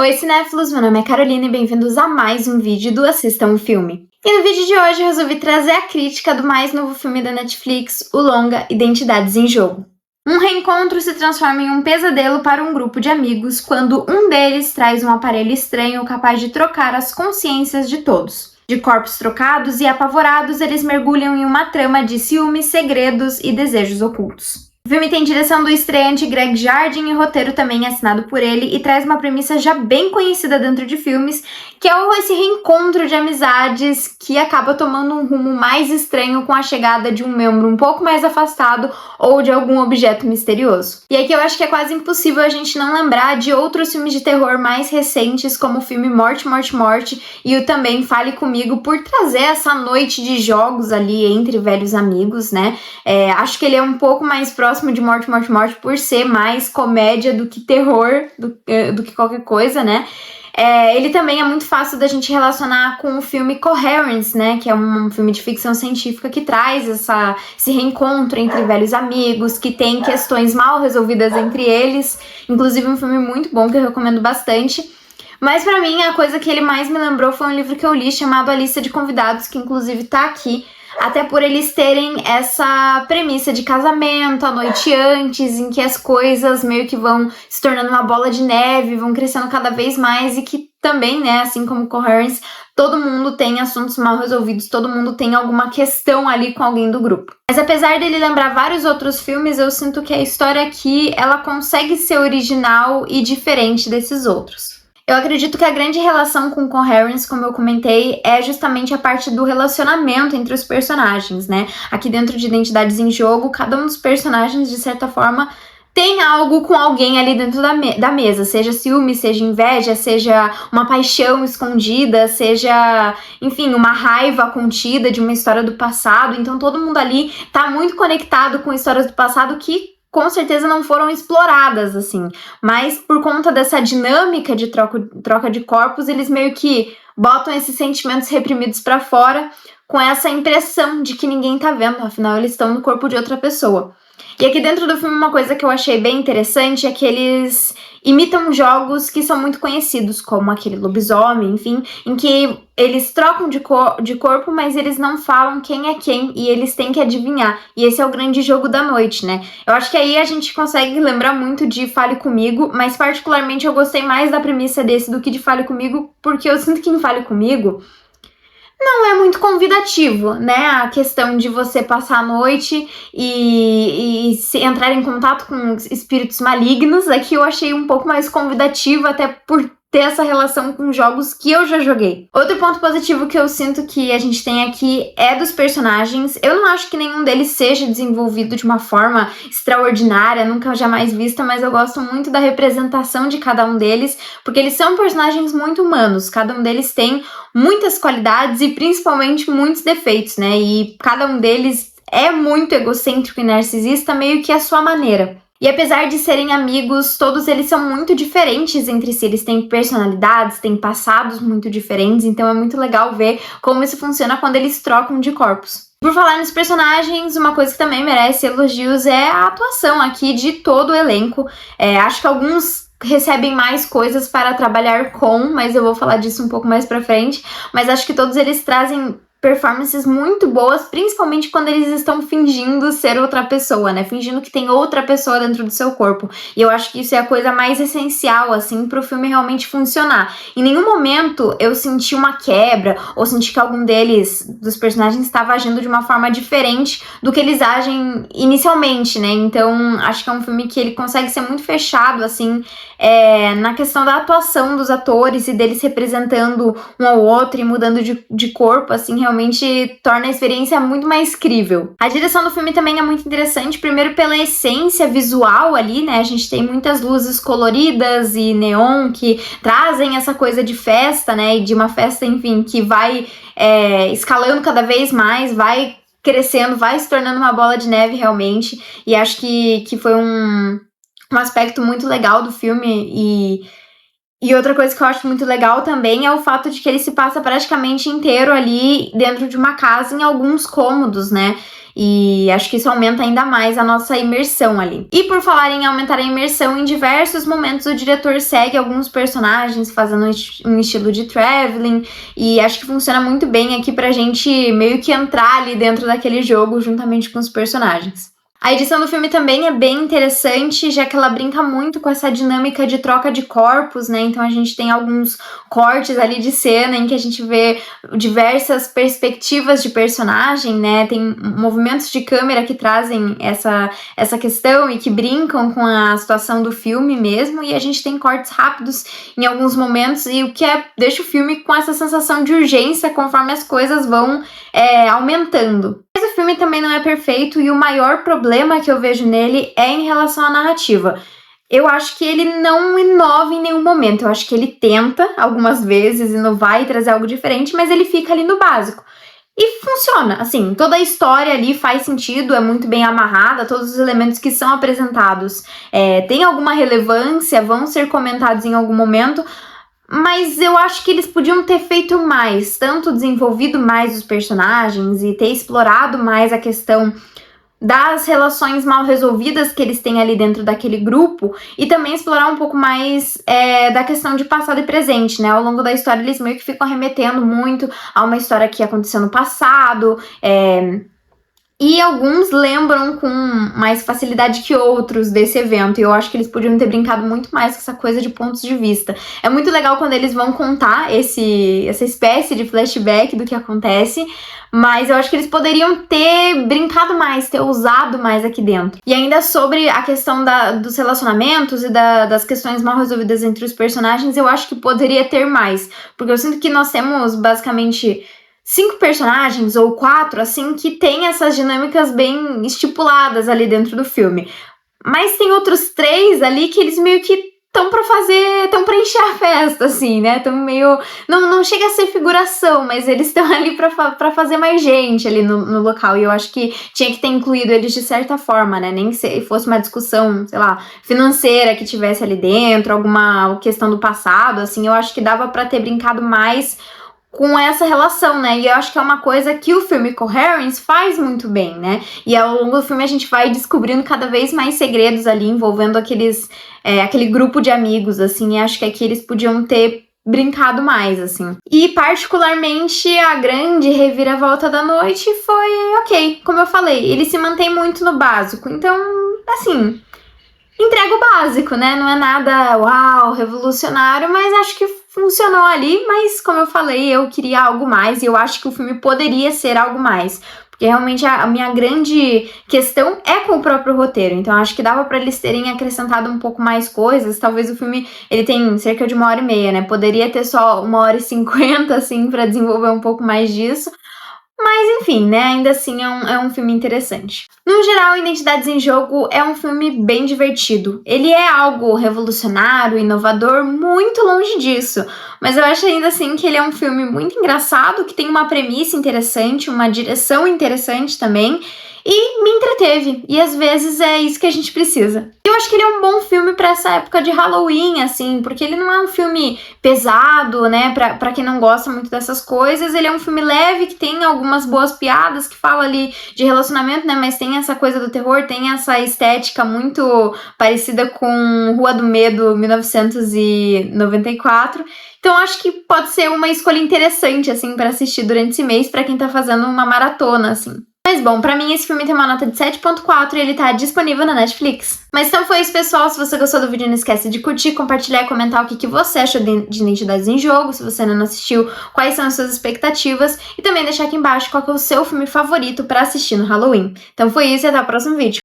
Oi cinéfilos, meu nome é Carolina e bem-vindos a mais um vídeo do Assistam um Filme. E no vídeo de hoje eu resolvi trazer a crítica do mais novo filme da Netflix, o longa Identidades em Jogo. Um reencontro se transforma em um pesadelo para um grupo de amigos quando um deles traz um aparelho estranho capaz de trocar as consciências de todos. De corpos trocados e apavorados, eles mergulham em uma trama de ciúmes, segredos e desejos ocultos. O filme tem direção do estreante Greg Jardim e roteiro também assinado por ele e traz uma premissa já bem conhecida dentro de filmes, que é esse reencontro de amizades que acaba tomando um rumo mais estranho com a chegada de um membro um pouco mais afastado ou de algum objeto misterioso. E aqui eu acho que é quase impossível a gente não lembrar de outros filmes de terror mais recentes, como o filme Morte, Morte, Morte e o também Fale Comigo, por trazer essa noite de jogos ali entre velhos amigos, né? Acho que ele é um pouco mais próximo de Morte, Morte, Morte por ser mais comédia do que terror, do que qualquer coisa, né? Ele também é muito fácil da gente relacionar com o filme Coherence, né? Que é um filme de ficção científica que traz esse reencontro entre velhos amigos, que tem questões mal resolvidas entre eles. Inclusive um filme muito bom que eu recomendo bastante. Mas pra mim, a coisa que ele mais me lembrou foi um livro que eu li chamado A Lista de Convidados, que inclusive tá aqui. Até por eles terem essa premissa de casamento, a noite antes, em que as coisas meio que vão se tornando uma bola de neve, vão crescendo cada vez mais e que também, né, assim como Coherence, todo mundo tem assuntos mal resolvidos, todo mundo tem alguma questão ali com alguém do grupo. Mas apesar dele lembrar vários outros filmes, eu sinto que a história aqui, ela consegue ser original e diferente desses outros. Eu acredito que a grande relação com Coherence, como eu comentei, é justamente a parte do relacionamento entre os personagens, né? Aqui dentro de Identidades em Jogo, cada um dos personagens, de certa forma, tem algo com alguém ali dentro da mesa, seja ciúme, seja inveja, seja uma paixão escondida, seja, enfim, uma raiva contida de uma história do passado. Então todo mundo ali tá muito conectado com histórias do passado que com certeza não foram exploradas, assim, mas por conta dessa dinâmica de troca de corpos, eles meio que botam esses sentimentos reprimidos pra fora com essa impressão de que ninguém tá vendo, afinal eles estão no corpo de outra pessoa. E aqui dentro do filme uma coisa que eu achei bem interessante é que eles imitam jogos que são muito conhecidos, como aquele lobisomem, enfim, em que eles trocam de corpo, mas eles não falam quem é quem e eles têm que adivinhar. E esse é o grande jogo da noite, né? Eu acho que aí a gente consegue lembrar muito de Fale Comigo, mas particularmente eu gostei mais da premissa desse do que de Fale Comigo, porque eu sinto que em Fale Comigo não é muito convidativo, né? A questão de você passar a noite e entrar em contato com espíritos malignos. Aqui eu achei um pouco mais convidativo, até por ter essa relação com jogos que eu já joguei. Outro ponto positivo que eu sinto que a gente tem aqui é dos personagens. Eu não acho que nenhum deles seja desenvolvido de uma forma extraordinária, nunca jamais vista, mas eu gosto muito da representação de cada um deles, porque eles são personagens muito humanos, cada um deles tem muitas qualidades e principalmente muitos defeitos, né? E cada um deles é muito egocêntrico e narcisista, meio que à sua maneira. E apesar de serem amigos, todos eles são muito diferentes entre si, eles têm personalidades, têm passados muito diferentes, então é muito legal ver como isso funciona quando eles trocam de corpos. Por falar nos personagens, uma coisa que também merece elogios é a atuação aqui de todo o elenco. Acho que alguns recebem mais coisas para trabalhar com, mas eu vou falar disso um pouco mais pra frente, mas acho que todos eles trazem performances muito boas, principalmente quando eles estão fingindo ser outra pessoa, né? Fingindo que tem outra pessoa dentro do seu corpo. E eu acho que isso é a coisa mais essencial, assim, pro filme realmente funcionar. Em nenhum momento eu senti uma quebra, ou senti que algum dos personagens, estava agindo de uma forma diferente do que eles agem inicialmente, né? Então, acho que é um filme que ele consegue ser muito fechado, assim, na questão da atuação dos atores e deles representando um ao outro e mudando de corpo, assim, realmente torna a experiência muito mais crível. A direção do filme também é muito interessante, primeiro pela essência visual ali, né? A gente tem muitas luzes coloridas e neon que trazem essa coisa de festa, né? E de uma festa, enfim, que vai escalando cada vez mais, vai crescendo, vai se tornando uma bola de neve realmente. E acho que foi um aspecto muito legal do filme. E outra coisa que eu acho muito legal também é o fato de que ele se passa praticamente inteiro ali dentro de uma casa, em alguns cômodos, né? E acho que isso aumenta ainda mais a nossa imersão ali. E por falar em aumentar a imersão, em diversos momentos o diretor segue alguns personagens fazendo um estilo de traveling, e acho que funciona muito bem aqui pra gente meio que entrar ali dentro daquele jogo juntamente com os personagens. A edição do filme também é bem interessante, já que ela brinca muito com essa dinâmica de troca de corpos, né? Então a gente tem alguns cortes ali de cena em que a gente vê diversas perspectivas de personagem, né? Tem movimentos de câmera que trazem essa questão e que brincam com a situação do filme mesmo, e a gente tem cortes rápidos em alguns momentos, e o que deixa o filme com essa sensação de urgência conforme as coisas vão aumentando. Mas o filme também não é perfeito, e o maior problema que eu vejo nele é em relação à narrativa. Eu acho que ele não inova em nenhum momento. Eu acho que ele tenta algumas vezes inovar e trazer algo diferente, mas ele fica ali no básico. E funciona, assim, toda a história ali faz sentido, é muito bem amarrada, todos os elementos que são apresentados têm alguma relevância, vão ser comentados em algum momento, mas eu acho que eles podiam ter feito mais, tanto desenvolvido mais os personagens e ter explorado mais a questão das relações mal resolvidas que eles têm ali dentro daquele grupo, e também explorar um pouco mais da questão de passado e presente, né? Ao longo da história eles meio que ficam remetendo muito a uma história que aconteceu no passado, e alguns lembram com mais facilidade que outros desse evento, e eu acho que eles podiam ter brincado muito mais com essa coisa de pontos de vista. É muito legal quando eles vão contar essa espécie de flashback do que acontece, mas eu acho que eles poderiam ter brincado mais, ter usado mais aqui dentro. E ainda sobre a questão dos relacionamentos e das questões mal resolvidas entre os personagens, eu acho que poderia ter mais, porque eu sinto que nós temos basicamente 5 personagens ou 4, assim, que tem essas dinâmicas bem estipuladas ali dentro do filme. Mas tem outros 3 ali que eles meio que estão pra encher a festa, assim, né? Estão meio... Não chega a ser figuração, mas eles estão ali pra fazer mais gente ali no local. E eu acho que tinha que ter incluído eles de certa forma, né? Nem que fosse uma discussão, sei lá, financeira que tivesse ali dentro, alguma questão do passado, assim. Eu acho que dava pra ter brincado mais com essa relação, né? E eu acho que é uma coisa que o filme Coherence faz muito bem, né? E ao longo do filme a gente vai descobrindo cada vez mais segredos ali envolvendo aquele grupo de amigos, assim, e acho que aqui eles podiam ter brincado mais, assim. E particularmente a grande reviravolta da noite foi ok, como eu falei, ele se mantém muito no básico, então, assim, entrega o básico, né? Não é nada, uau, revolucionário, mas acho que funcionou ali, mas como eu falei, eu queria algo mais, e eu acho que o filme poderia ser algo mais, porque realmente a minha grande questão é com o próprio roteiro, então acho que dava pra eles terem acrescentado um pouco mais coisas. Talvez o filme, ele tem cerca de 1h30, né? Poderia ter só 1h50, assim, pra desenvolver um pouco mais disso. Mas enfim, né, ainda assim é um filme interessante. No geral, Identidades em Jogo é um filme bem divertido. Ele é algo revolucionário, inovador, muito longe disso. Mas eu acho ainda assim que ele é um filme muito engraçado, que tem uma premissa interessante, uma direção interessante também, e me entreteve. E às vezes é isso que a gente precisa. Eu acho que ele é um bom filme pra essa época de Halloween, assim, porque ele não é um filme pesado, né, pra quem não gosta muito dessas coisas. Ele é um filme leve, que tem algumas boas piadas, que fala ali de relacionamento, né, mas tem essa coisa do terror, tem essa estética muito parecida com Rua do Medo, 1994. Então acho que pode ser uma escolha interessante, assim, pra assistir durante esse mês, pra quem tá fazendo uma maratona, assim. Mas bom, pra mim esse filme tem uma nota de 7.4 e ele tá disponível na Netflix. Mas então foi isso, pessoal. Se você gostou do vídeo, não esquece de curtir, compartilhar e comentar o que você achou de Identidades em Jogo. Se você ainda não assistiu, quais são as suas expectativas. E também deixar aqui embaixo qual que é o seu filme favorito pra assistir no Halloween. Então foi isso e até o próximo vídeo.